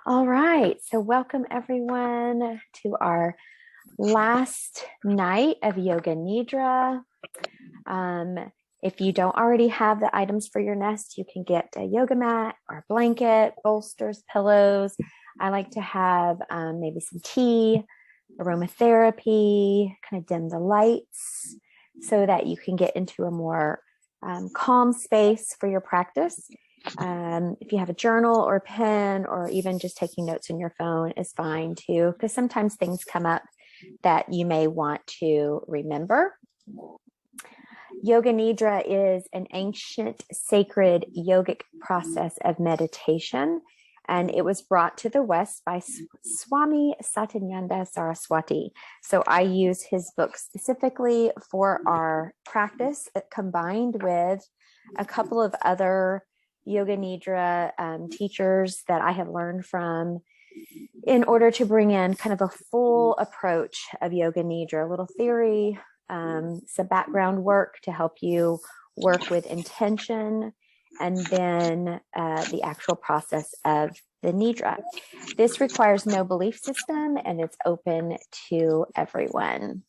All right, so welcome everyone to our last night of Yoga Nidra. If you don't already have the items for your nest, you can get a yoga mat or a blanket, bolsters, pillows. I like to have maybe some tea, aromatherapy, kind of dim the lights so that you can get into a more calm space for your practice. If you have a journal or a pen, or even just taking notes on your phone is fine too, because sometimes things come up that you may want to remember. Yoga Nidra is an ancient sacred yogic process of meditation, and it was brought to the West by Swami Satyananda Saraswati. So I use his book specifically for our practice, combined with a couple of other Yoga Nidra teachers that I have learned from, in order to bring in kind of a full approach of Yoga Nidra, a little theory, some background work to help you work with intention, and then the actual process of the Nidra. This requires no belief system, and it's open to everyone.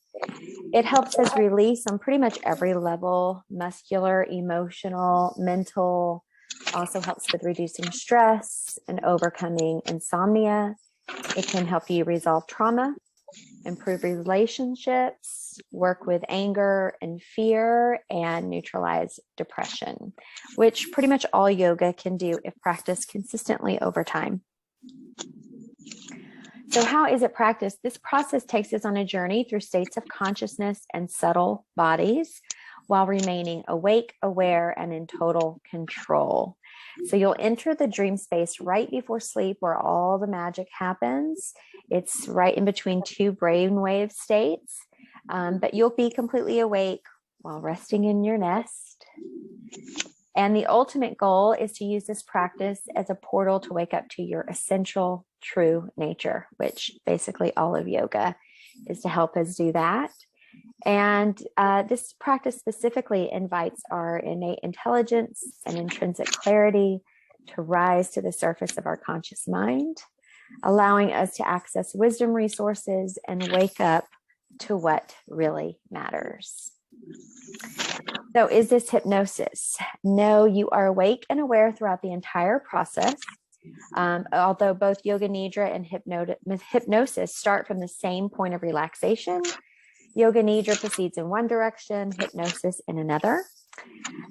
It helps us release on pretty much every level: muscular, emotional, mental. Also helps with reducing stress and overcoming insomnia. It can help you resolve trauma, improve relationships, work with anger and fear, and neutralize depression, which pretty much all yoga can do if practiced consistently over time. So how is it practiced? This process takes us on a journey through states of consciousness and subtle bodies, while remaining awake, aware, and in total control. So you'll enter the dream space right before sleep, where all the magic happens. It's right in between two brainwave states, but you'll be completely awake while resting in your nest. And the ultimate goal is to use this practice as a portal to wake up to your essential true nature, which basically all of yoga is to help us do that. And this practice specifically invites our innate intelligence and intrinsic clarity to rise to the surface of our conscious mind, allowing us to access wisdom resources and wake up to what really matters. So is this hypnosis? No, you are awake and aware throughout the entire process. Although both Yoga Nidra and hypnosis start from the same point of relaxation, Yoga Nidra proceeds in one direction, hypnosis in another.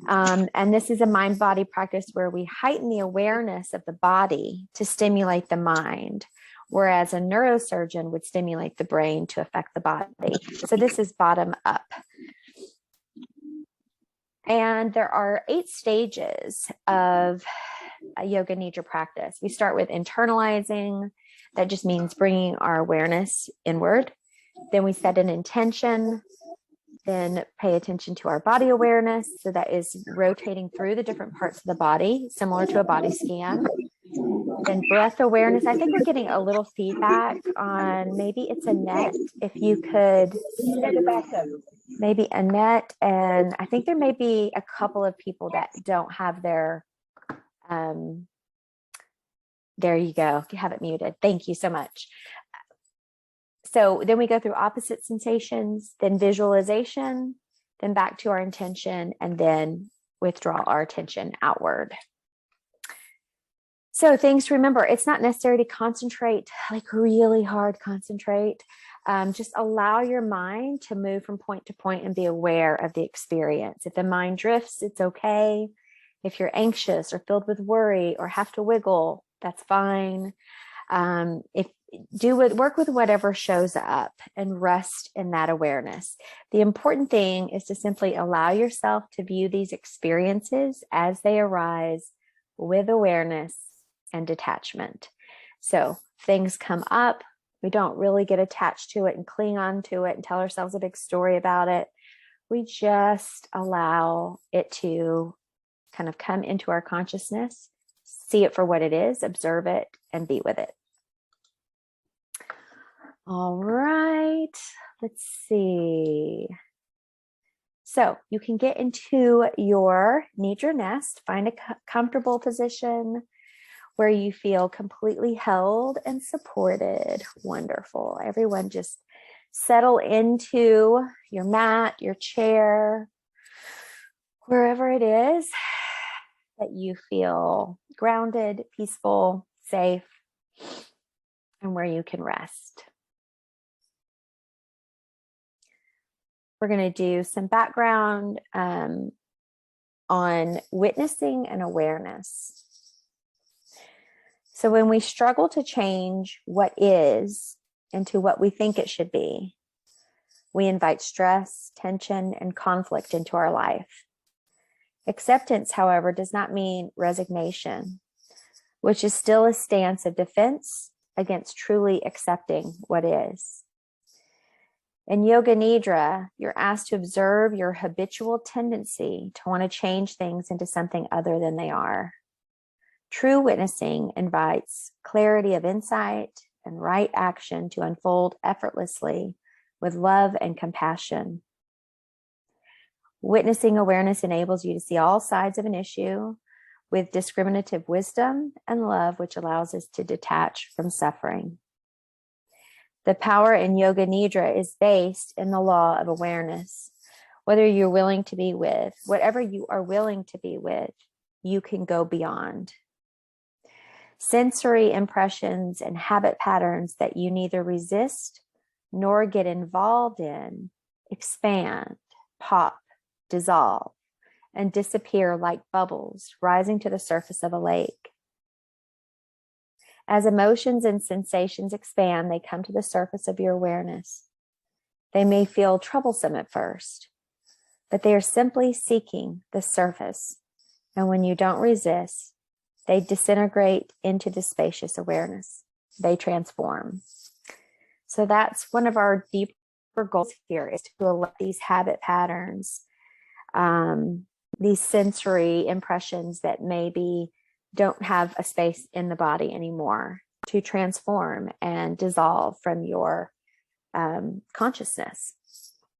And this is a mind-body practice where we heighten the awareness of the body to stimulate the mind, whereas a neurosurgeon would stimulate the brain to affect the body. So this is bottom up. And there are 8 stages of a Yoga Nidra practice. We start with internalizing. That just means bringing our awareness inward. Then we set an intention, then pay attention to our body awareness. So that is rotating through the different parts of the body, similar to a body scan. Then breath awareness. I think we're getting a little feedback on, maybe it's Annette, if you could, maybe Annette, and I think there may be a couple of people that don't have their, there you go, you have it muted. Thank you so much. So then we go through opposite sensations, then visualization, then back to our intention, and then withdraw our attention outward. So things to remember: it's not necessary to concentrate, like really hard concentrate. Just allow your mind to move from point to point and be aware of the experience. If the mind drifts, it's okay. If you're anxious or filled with worry or have to wiggle, that's fine. Work with whatever shows up and rest in that awareness. The important thing is to simply allow yourself to view these experiences as they arise, with awareness and detachment. So things come up, we don't really get attached to it and cling on to it and tell ourselves a big story about it. We just allow it to kind of come into our consciousness, see it for what it is, observe it, and be with it. All right, let's see. So you can get into your Nidra nest, find a comfortable position where you feel completely held and supported. Wonderful. Everyone just settle into your mat, your chair, wherever it is that you feel grounded, peaceful, safe, and where you can rest. We're going to do some background on witnessing and awareness. So when we struggle to change what is into what we think it should be, we invite stress, tension, and conflict into our life. Acceptance, however, does not mean resignation, which is still a stance of defense against truly accepting what is. In Yoga Nidra, you're asked to observe your habitual tendency to want to change things into something other than they are. True witnessing invites clarity of insight and right action to unfold effortlessly with love and compassion. Witnessing awareness enables you to see all sides of an issue with discriminative wisdom and love, which allows us to detach from suffering. The power in Yoga Nidra is based in the law of awareness. Whatever you are willing to be with, you can go beyond. Sensory impressions and habit patterns that you neither resist nor get involved in expand, pop, dissolve, and disappear like bubbles rising to the surface of a lake. As emotions and sensations expand, they come to the surface of your awareness. They may feel troublesome at first, but they are simply seeking the surface. And when you don't resist, they disintegrate into the spacious awareness. They transform. So that's one of our deeper goals here, is to let these habit patterns, these sensory impressions that maybe don't have a space in the body anymore, to transform and dissolve from your consciousness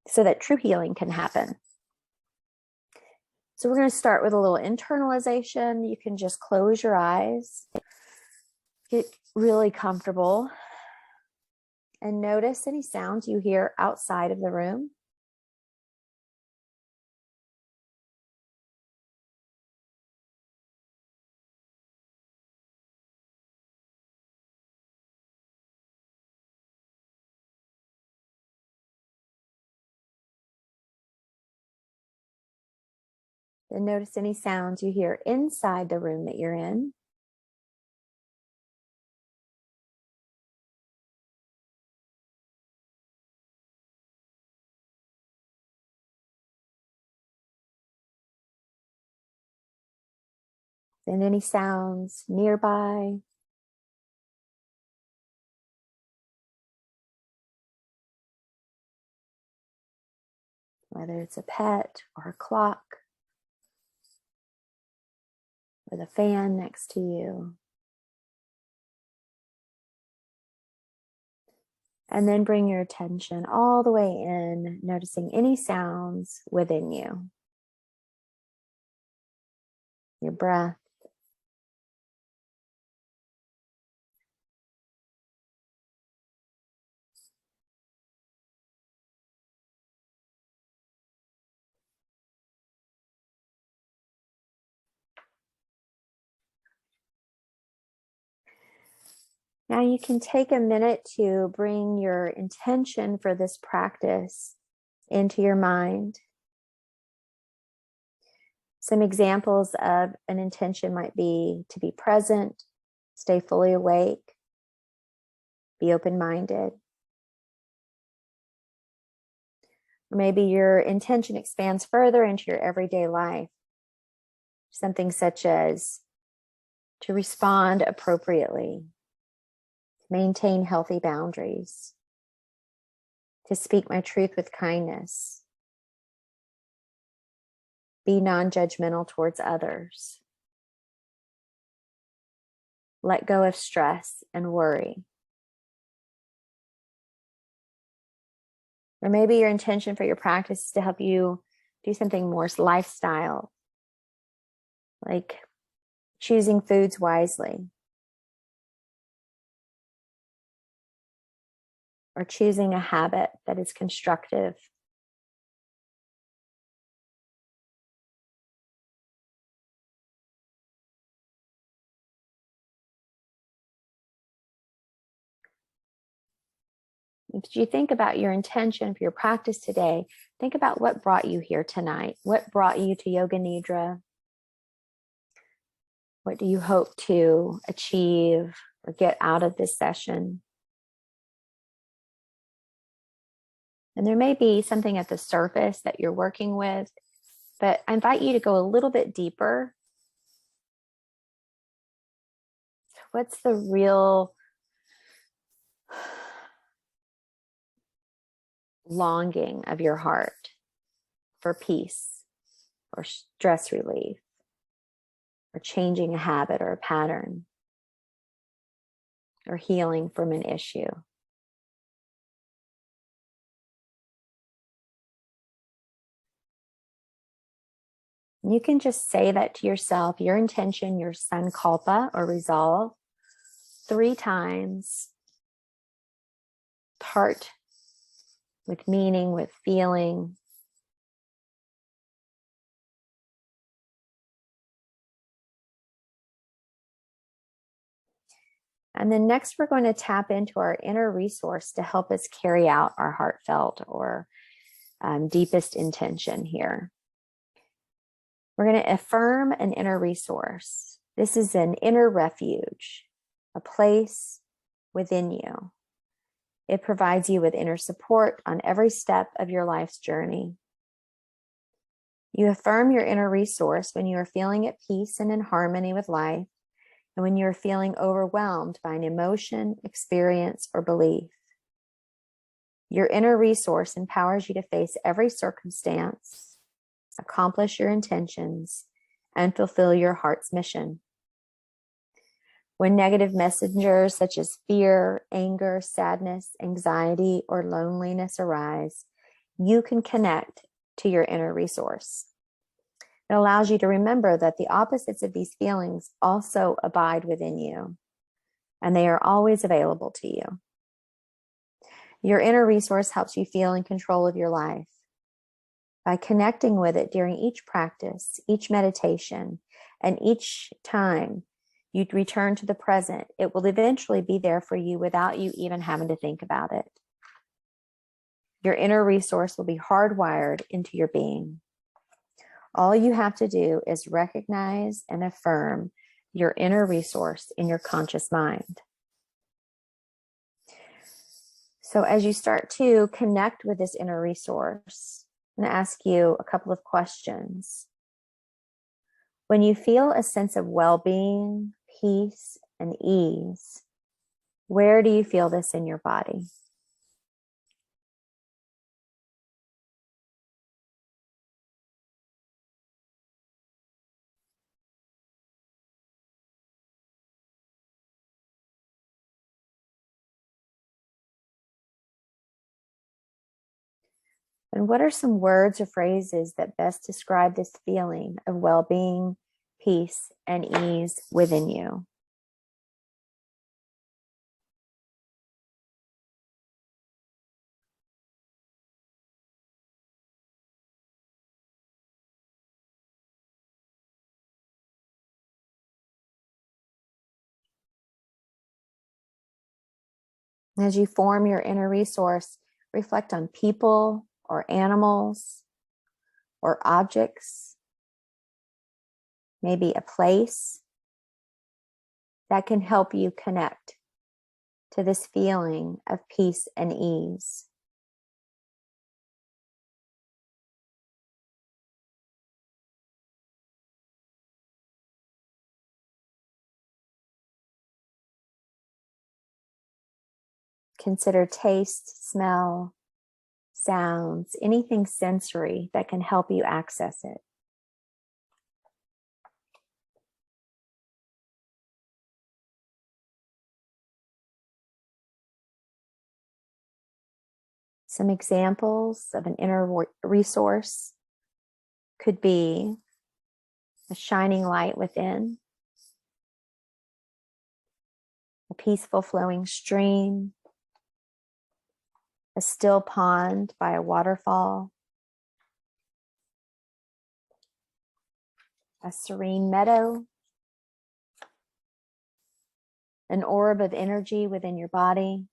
so that true healing can happen. So we're going to start with a little internalization. You can just close your eyes, get really comfortable, and notice any sounds you hear outside of the room. Then notice any sounds you hear inside the room that you're in. And any sounds nearby. Whether it's a pet or a clock, or the fan next to you. And then bring your attention all the way in, noticing any sounds within you. Your breath. Now you can take a minute to bring your intention for this practice into your mind. Some examples of an intention might be to be present, stay fully awake, be open-minded. Or maybe your intention expands further into your everyday life. Something such as to respond appropriately, maintain healthy boundaries, to speak my truth with kindness, be non-judgmental towards others, let go of stress and worry. Or maybe your intention for your practice is to help you do something more lifestyle, like choosing foods wisely, or choosing a habit that is constructive. If you think about your intention for your practice today, think about what brought you here tonight. What brought you to Yoga Nidra? What do you hope to achieve or get out of this session? And there may be something at the surface that you're working with, but I invite you to go a little bit deeper. What's the real longing of your heart for peace or stress relief or changing a habit or a pattern or healing from an issue? You can just say that to yourself, your intention, your sankalpa or resolve, 3 times. Heart with meaning, with feeling. And then next, we're going to tap into our inner resource to help us carry out our heartfelt or deepest intention here. We're going to affirm an inner resource. This is an inner refuge, a place within you. It provides you with inner support on every step of your life's journey. You affirm your inner resource when you are feeling at peace and in harmony with life, and when you're feeling overwhelmed by an emotion, experience, or belief. Your inner resource empowers you to face every circumstance, accomplish your intentions, and fulfill your heart's mission. When negative messengers such as fear, anger, sadness, anxiety, or loneliness arise, you can connect to your inner resource. It allows you to remember that the opposites of these feelings also abide within you, and they are always available to you. Your inner resource helps you feel in control of your life. By connecting with it during each practice, each meditation, and each time you return to the present, it will eventually be there for you without you even having to think about it. Your inner resource will be hardwired into your being. All you have to do is recognize and affirm your inner resource in your conscious mind. So as you start to connect with this inner resource, I'm going to ask you a couple of questions. When you feel a sense of well-being, peace, and ease, where do you feel this in your body? And what are some words or phrases that best describe this feeling of well-being, peace, and ease within you? As you form your inner resource, reflect on people or animals or objects, maybe a place that can help you connect to this feeling of peace and ease. Consider taste, smell, sounds, anything sensory that can help you access it. Some examples of an inner resource could be a shining light within, a peaceful flowing stream, a still pond by a waterfall, a serene meadow, an orb of energy within your body,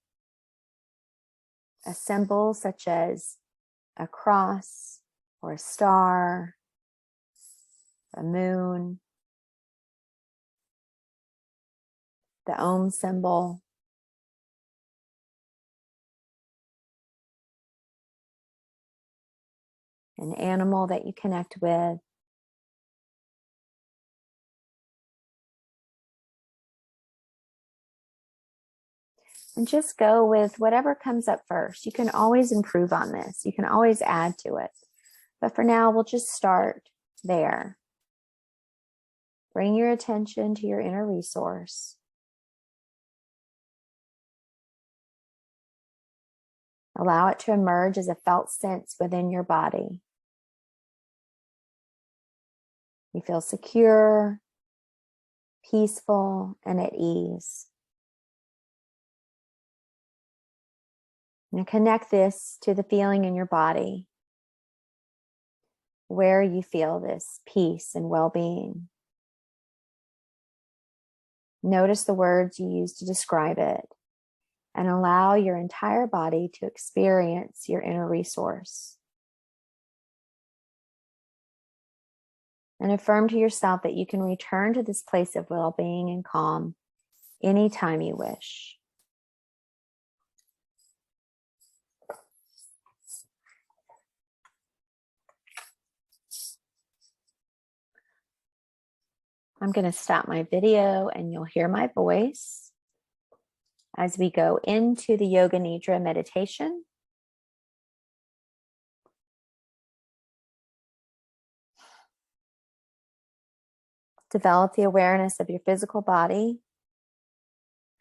a symbol such as a cross or a star, a moon, the Om symbol, an animal that you connect with. And just go with whatever comes up first. You can always improve on this. You can always add to it. But for now, we'll just start there. Bring your attention to your inner resource. Allow it to emerge as a felt sense within your body. You feel secure, peaceful, and at ease. And connect this to the feeling in your body, where you feel this peace and well-being. Notice the words you use to describe it, and allow your entire body to experience your inner resource. And affirm to yourself that you can return to this place of well-being and calm anytime you wish. I'm going to stop my video and you'll hear my voice as we go into the Yoga Nidra meditation. Develop the awareness of your physical body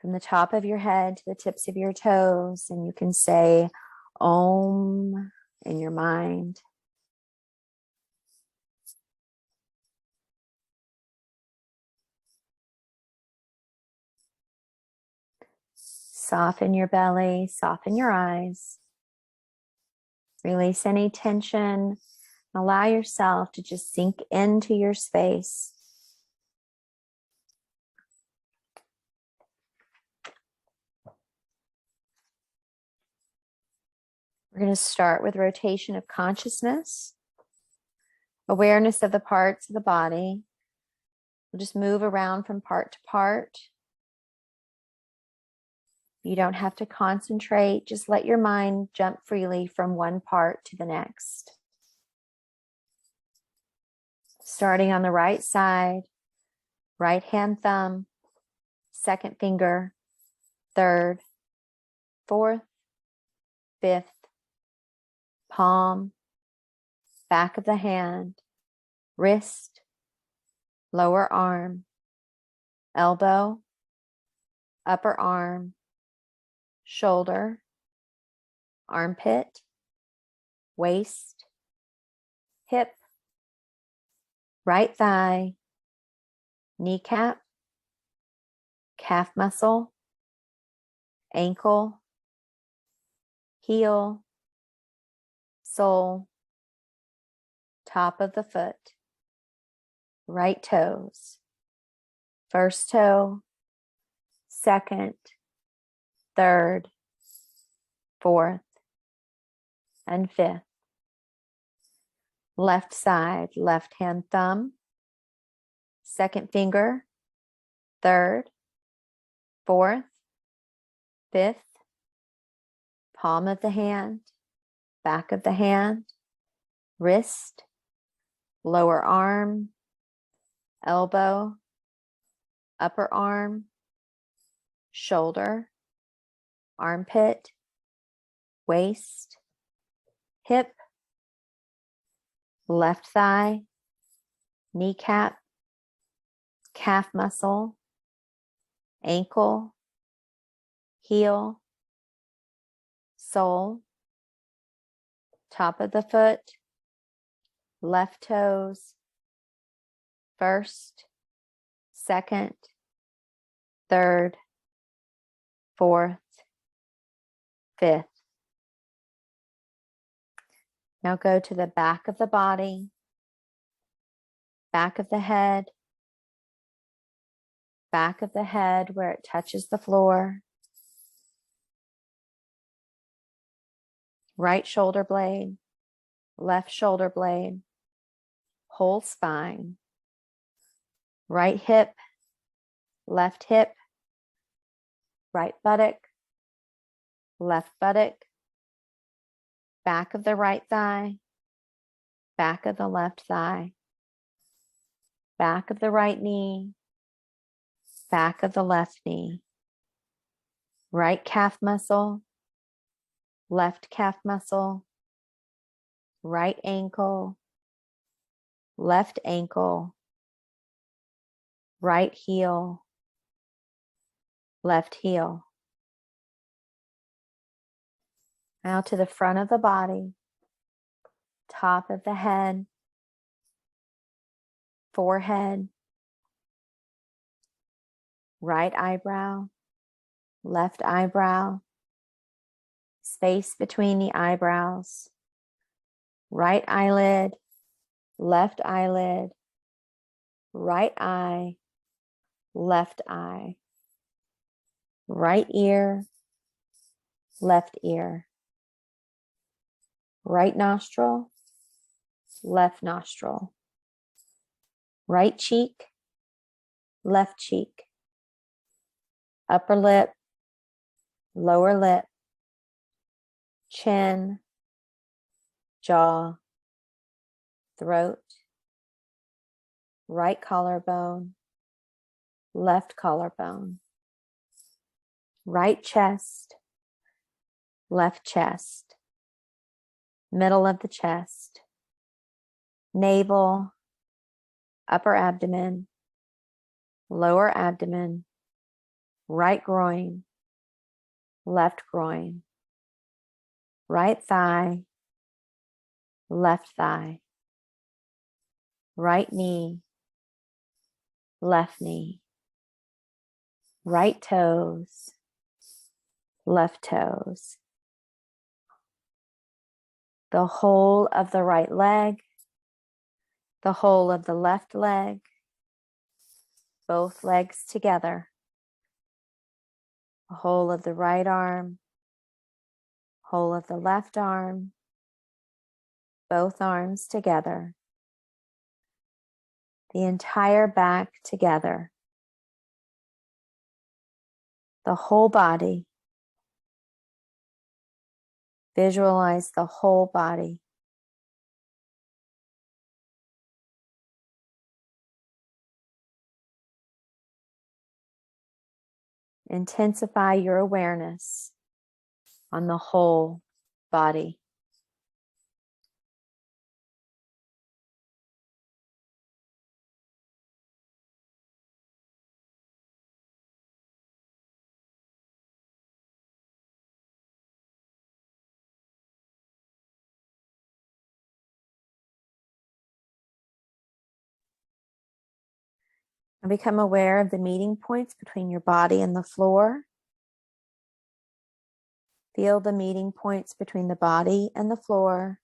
from the top of your head to the tips of your toes, and you can say Om in your mind. Soften your belly, soften your eyes. Release any tension. Allow yourself to just sink into your space. We're going to start with rotation of consciousness, awareness of the parts of the body. We'll just move around from part to part. You don't have to concentrate. Just let your mind jump freely from one part to the next. Starting on the right side, right hand thumb, second finger, third, fourth, fifth, palm, back of the hand, wrist, lower arm, elbow, upper arm, shoulder, armpit, waist, hip, right thigh, kneecap, calf muscle, ankle, heel, sole, top of the foot, right toes, first toe, second, third, fourth, and fifth. Left side, left hand thumb, second finger, third, fourth, fifth, palm of the hand, back of the hand, wrist, lower arm, elbow, upper arm, shoulder, armpit, waist, hip, left thigh, kneecap, calf muscle, ankle, heel, sole, top of the foot, left toes, first, second, third, fourth, fifth. Now go to the back of the body, back of the head, back of the head where it touches the floor, right shoulder blade, left shoulder blade, whole spine, right hip, left hip, right buttock, left buttock, back of the right thigh, back of the left thigh, back of the right knee, back of the left knee, right calf muscle, left calf muscle, right ankle, left ankle, right heel, left heel. Now to the front of the body, top of the head, forehead, right eyebrow, left eyebrow, space between the eyebrows, right eyelid, left eyelid, right eye, left eye, right ear, left ear, right nostril, left nostril, right cheek, left cheek, upper lip, lower lip, chin, jaw, throat, right collarbone, left collarbone, right chest, left chest, middle of the chest, navel, upper abdomen, lower abdomen, right groin, left groin, right thigh, left thigh, right knee, left knee, right toes, left toes, the whole of the right leg, the whole of the left leg, both legs together, the whole of the right arm, whole of the left arm, both arms together, the entire back together, the whole body. Visualize the whole body. Intensify your awareness on the whole body. And become aware of the meeting points between your body and the floor. Feel the meeting points between the body and the floor.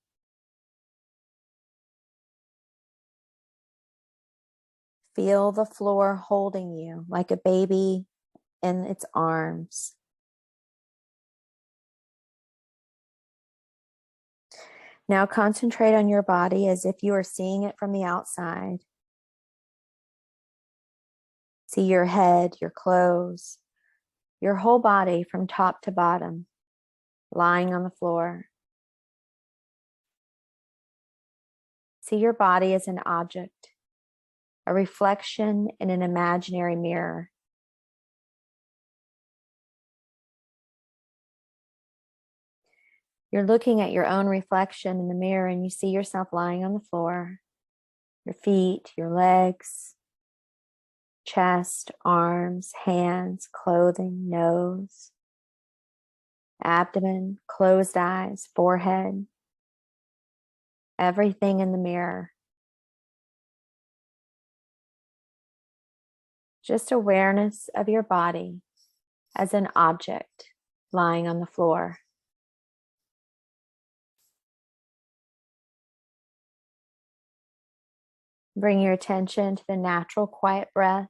Feel the floor holding you like a baby in its arms. Now concentrate on your body as if you are seeing it from the outside. See your head, your clothes, your whole body from top to bottom, lying on the floor. See your body as an object, a reflection in an imaginary mirror. You're looking at your own reflection in the mirror and you see yourself lying on the floor, your feet, your legs, chest, arms, hands, clothing, nose, abdomen, closed eyes, forehead, everything in the mirror. Just awareness of your body as an object lying on the floor. Bring your attention to the natural quiet breath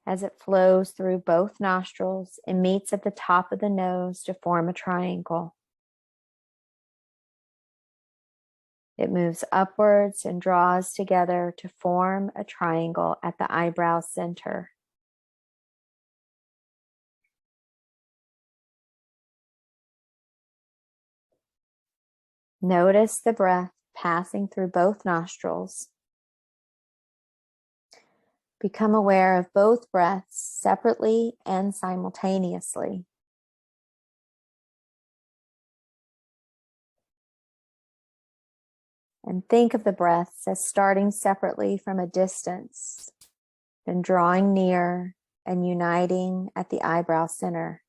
as it flows through both nostrils and meets at the top of the nose to form a triangle. It moves upwards and draws together to form a triangle at the eyebrow center. Notice the breath passing through both nostrils. Become aware of both breaths separately and simultaneously. And think of the breaths as starting separately from a distance, then drawing near and uniting at the eyebrow center.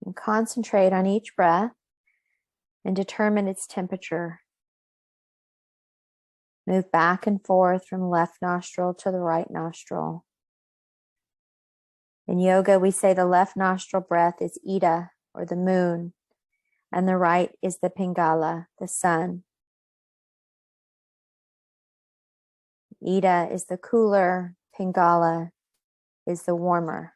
And concentrate on each breath and determine its temperature. Move back and forth from left nostril to the right nostril. In yoga, we say the left nostril breath is Ida, or the moon, and the right is the Pingala, the sun. Ida is the cooler, Pingala is the warmer.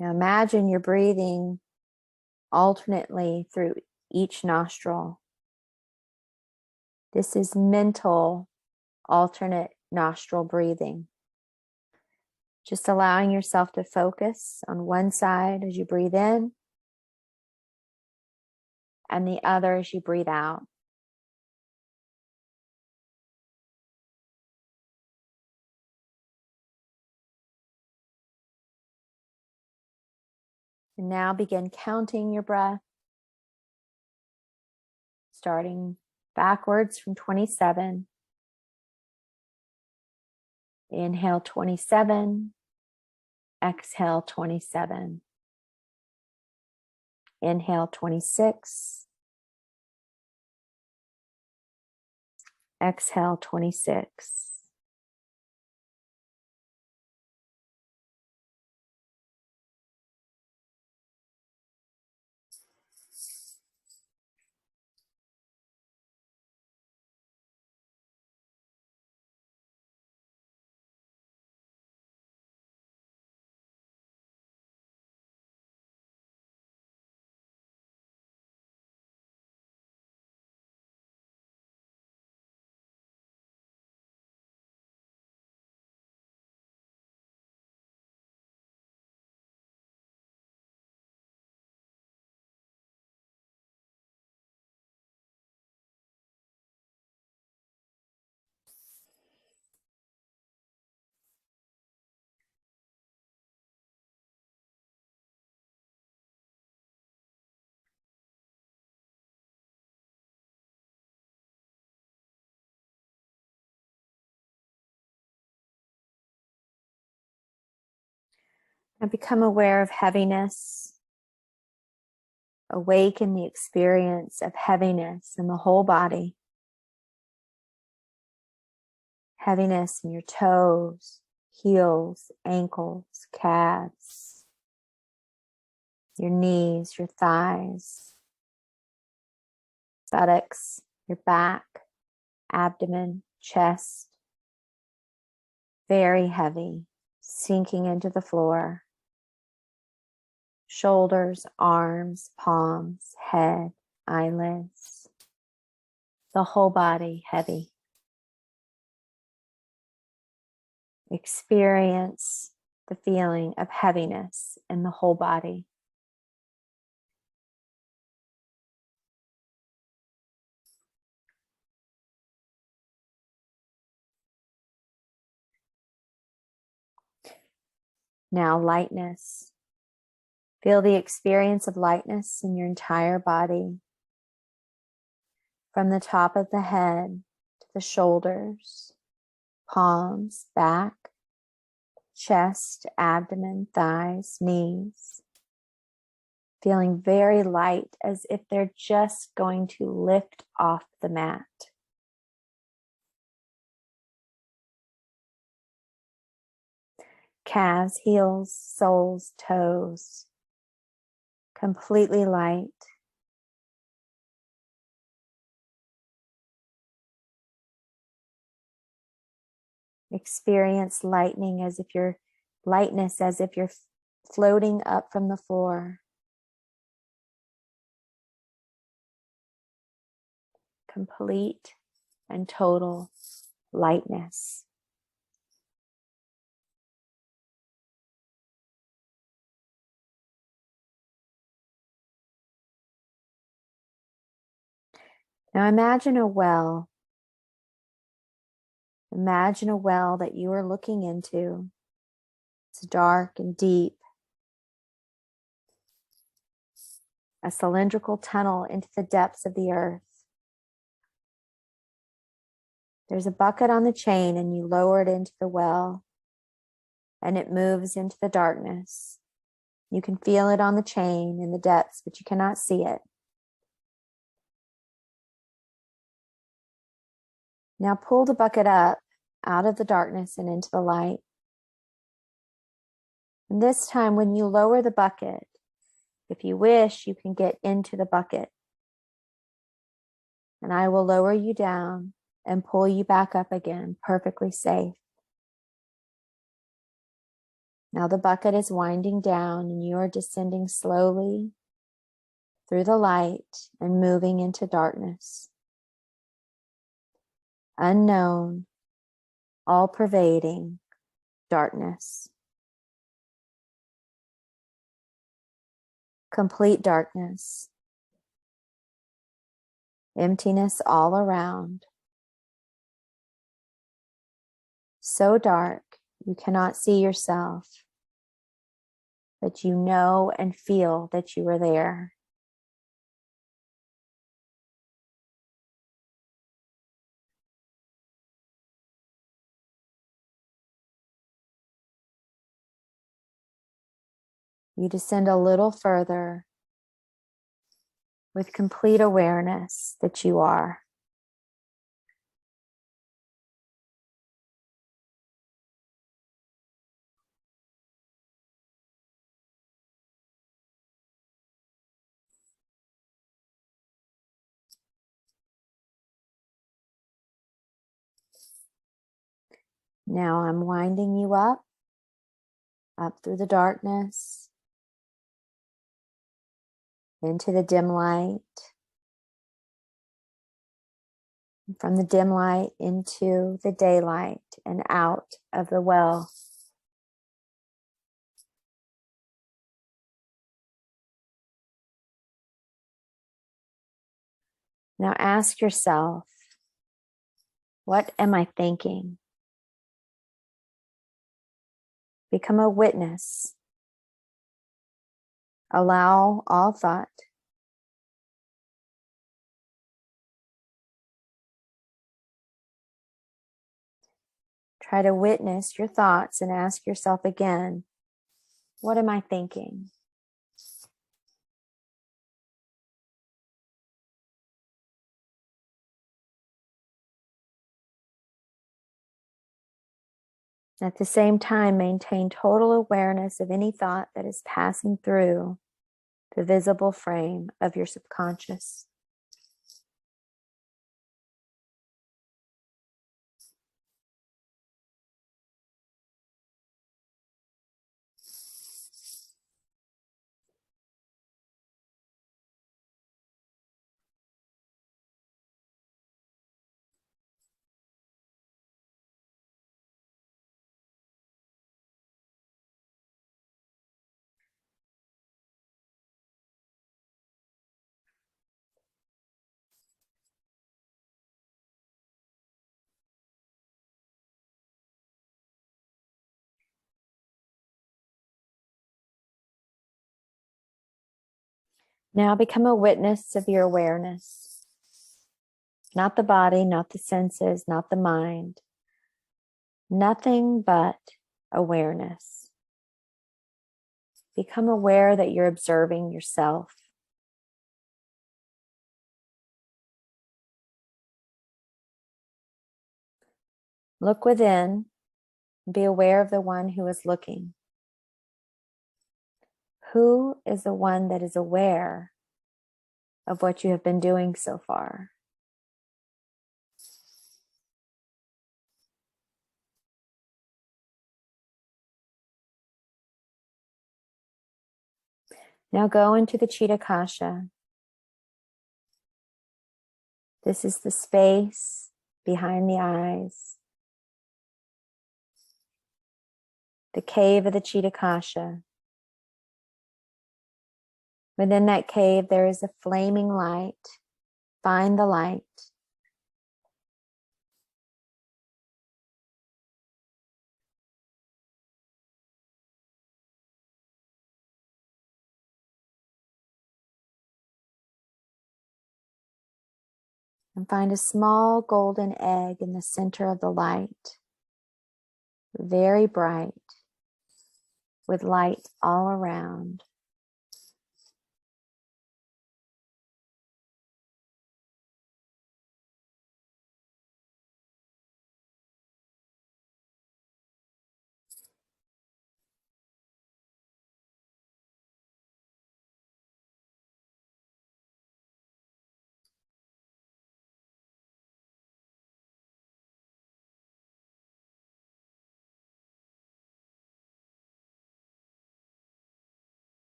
Now imagine you're breathing alternately through each nostril. This is mental alternate nostril breathing. Just allowing yourself to focus on one side as you breathe in and the other as you breathe out. And now begin counting your breath, starting backwards from 27. Inhale 27, exhale 27. Inhale 26, exhale 26. And become aware of heaviness. Awaken the experience of heaviness in the whole body. Heaviness in your toes, heels, ankles, calves, your knees, your thighs, buttocks, your back, abdomen, chest. Very heavy, sinking into the floor. Shoulders, arms, palms, head, eyelids. The whole body heavy. Experience the feeling of heaviness in the whole body. Now lightness. Feel the experience of lightness in your entire body. From the top of the head to the shoulders, palms, back, chest, abdomen, thighs, knees. feeling very light, as if they're just going to lift off the mat. Calves, heels, soles, toes, completely light. Experience lightness as if you're floating up from the floor. Complete and total lightness. Now imagine a well. Imagine a well that you are looking into. It's dark and deep. A cylindrical tunnel into the depths of the earth. There's a bucket on the chain and you lower it into the well and it moves into the darkness. You can feel it on the chain in the depths, but you cannot see it. Now pull the bucket up out of the darkness and into the light. And this time when you lower the bucket, if you wish, you can get into the bucket. And I will lower you down and pull you back up again, perfectly safe. Now the bucket is winding down and you are descending slowly through the light and moving into darkness. Unknown, all-pervading darkness. Complete darkness. Emptiness all around. So dark you cannot see yourself, but you know and feel that you are there. You descend a little further with complete awareness that you are. Now I'm winding you up through the darkness, into the dim light, and from the dim light into the daylight and out of the well. Now ask yourself, what am I thinking? Become a witness. Allow all thought. Try to witness your thoughts and ask yourself again, what am I thinking? At the same time, maintain total awareness of any thought that is passing through the visible frame of your subconscious. Now become a witness of your awareness. Not the body, not the senses, not the mind. Nothing but awareness. Become aware that you're observing yourself. Look within and be aware of the one who is looking. Who is the one that is aware of what you have been doing so far? Now go into the Chitakasha. This is the space behind the eyes, the cave of the Chitakasha. Within that cave, there is a flaming light. Find the light. And find a small golden egg in the center of the light, very bright, with light all around.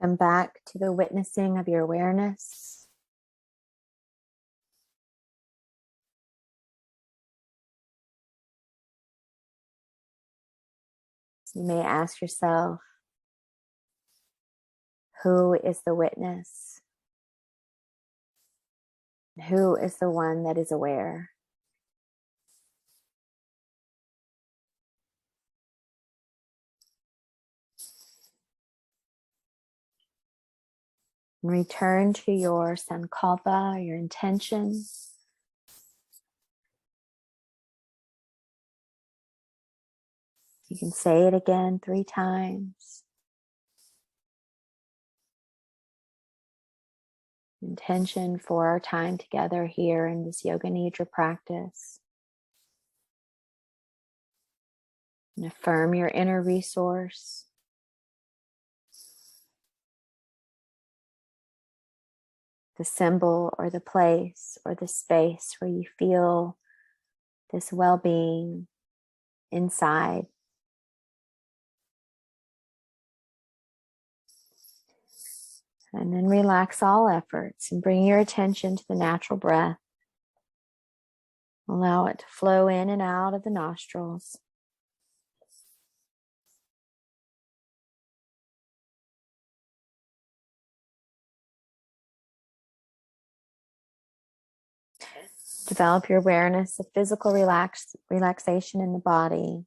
Come back to the witnessing of your awareness. You may ask yourself, who is the witness? Who is the one that is aware? And return to your sankalpa, your intention. You can say it again 3 times. Intention for our time together here in this Yoga Nidra practice. And affirm your inner resource. The symbol or the place or the space where you feel this well-being inside. And then relax all efforts and bring your attention to the natural breath. Allow it to flow in and out of the nostrils. Develop your awareness of physical relaxation in the body.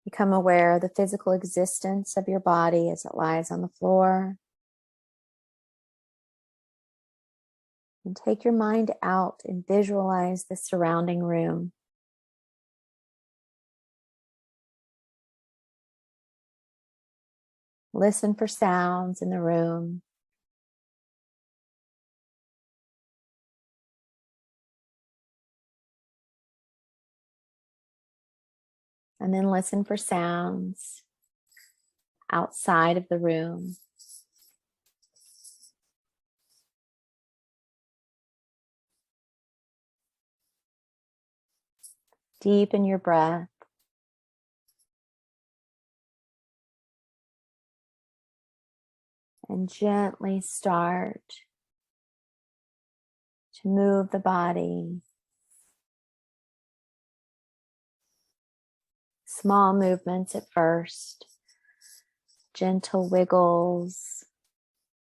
Become aware of the physical existence of your body as it lies on the floor. And take your mind out and visualize the surrounding room. Listen for sounds in the room. And then listen for sounds outside of the room. Deepen your breath. And gently start to move the body. Small movements at first. Gentle wiggles.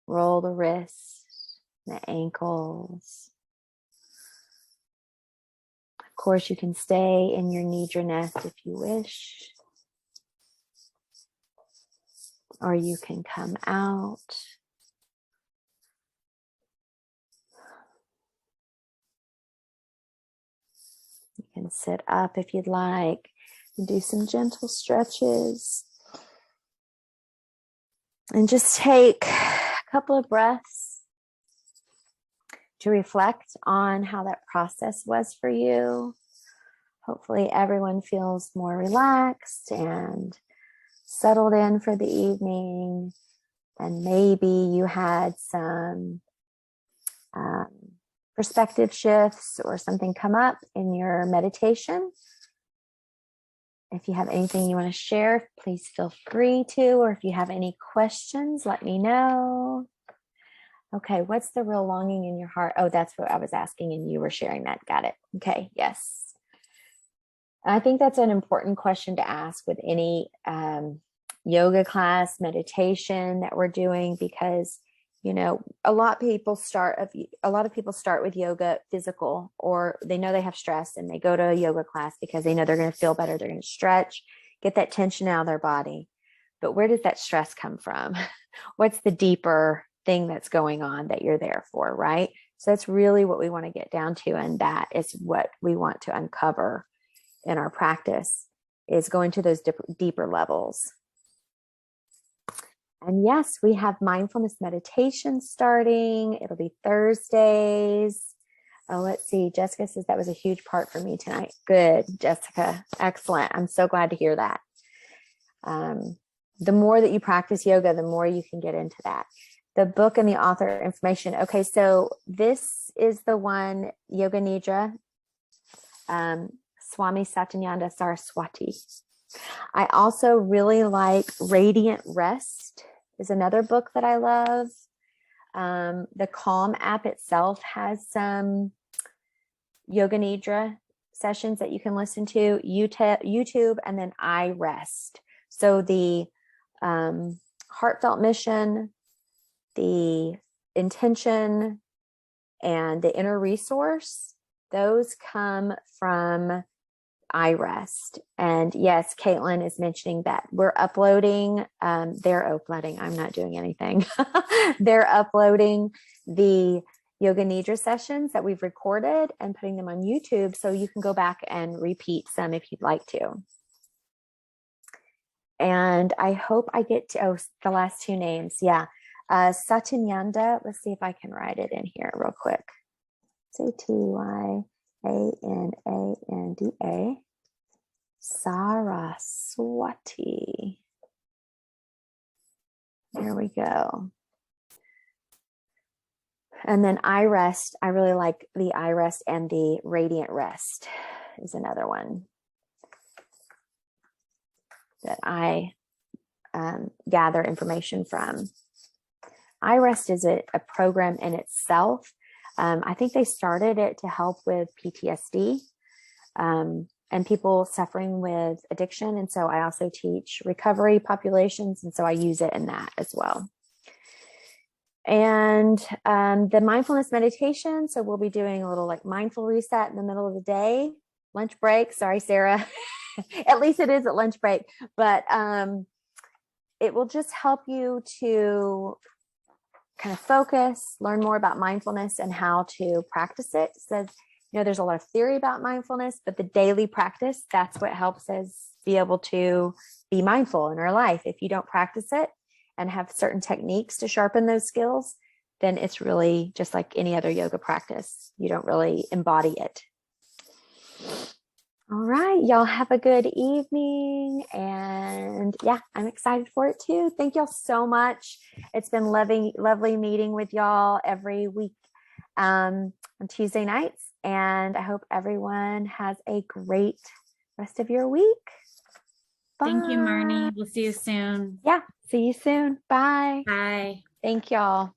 Roll the wrists, the ankles. Of course, you can stay in your Nidra nest if you wish. Or you can come out. You can sit up if you'd like and do some gentle stretches. And just take a couple of breaths to reflect on how that process was for you. Hopefully everyone feels more relaxed and settled in for the evening. And maybe you had some perspective shifts or something come up in your meditation. If you have anything you want to share, please feel free to, or if you have any questions, let me know. Okay, what's the real longing in your heart? Oh, that's what I was asking and you were sharing that. Got it. Okay, yes. I think that's an important question to ask with any yoga class, meditation that we're doing, because you know, a lot of people start with yoga physical, or they know they have stress and they go to a yoga class because they know they're going to feel better. They're going to stretch, get that tension out of their body. But where does that stress come from? What's the deeper thing that's going on that you're there for, right? So that's really what we want to get down to. And that is what we want to uncover in our practice, is going to those deeper levels. And yes, we have mindfulness meditation starting. It'll be Thursdays. Oh, let's see. Jessica says that was a huge part for me tonight. Good, Jessica. Excellent. I'm so glad to hear that. The more that you practice yoga, the more you can get into that. The book and the author information. Okay, so this is the one, Yoga Nidra, Swami Satyananda Saraswati. I also really like Radiant Rest is another book that I love. The Calm app itself has some Yoga Nidra sessions that you can listen to, YouTube, and then I Rest. So the heartfelt mission, the intention, and the inner resource, those come from I Rest. And yes, Caitlin is mentioning that we're uploading, they're uploading, I'm not doing anything. They're uploading the Yoga Nidra sessions that we've recorded and putting them on YouTube, so you can go back and repeat some if you'd like to. And I hope I get to, the last two names. Yeah. Satyananda, let's see if I can write it in here real quick. Satyananda, Saraswati. There we go. And then I Rest. I really like the I Rest, and the Radiant Rest is another one that I gather information from. I Rest is a program in itself. I think they started it to help with PTSD and people suffering with addiction. And so I also teach recovery populations. And so I use it in that as well. And the mindfulness meditation. So we'll be doing a little like mindful reset in the middle of the day, lunch break. Sorry, Sarah. At least it is at lunch break, but it will just help you to kind of focus, learn more about mindfulness and how to practice it. So, there's a lot of theory about mindfulness, but the daily practice, that's what helps us be able to be mindful in our life. If you don't practice it and have certain techniques to sharpen those skills, then it's really just like any other yoga practice. You don't really embody it. All right, y'all have a good evening. And yeah, I'm excited for it too. Thank y'all so much. It's been lovely meeting with y'all every week on Tuesday nights. And I hope everyone has a great rest of your week. Bye. Thank you, Marnie. We'll see you soon. Yeah, see you soon. Bye. Bye. Thank y'all.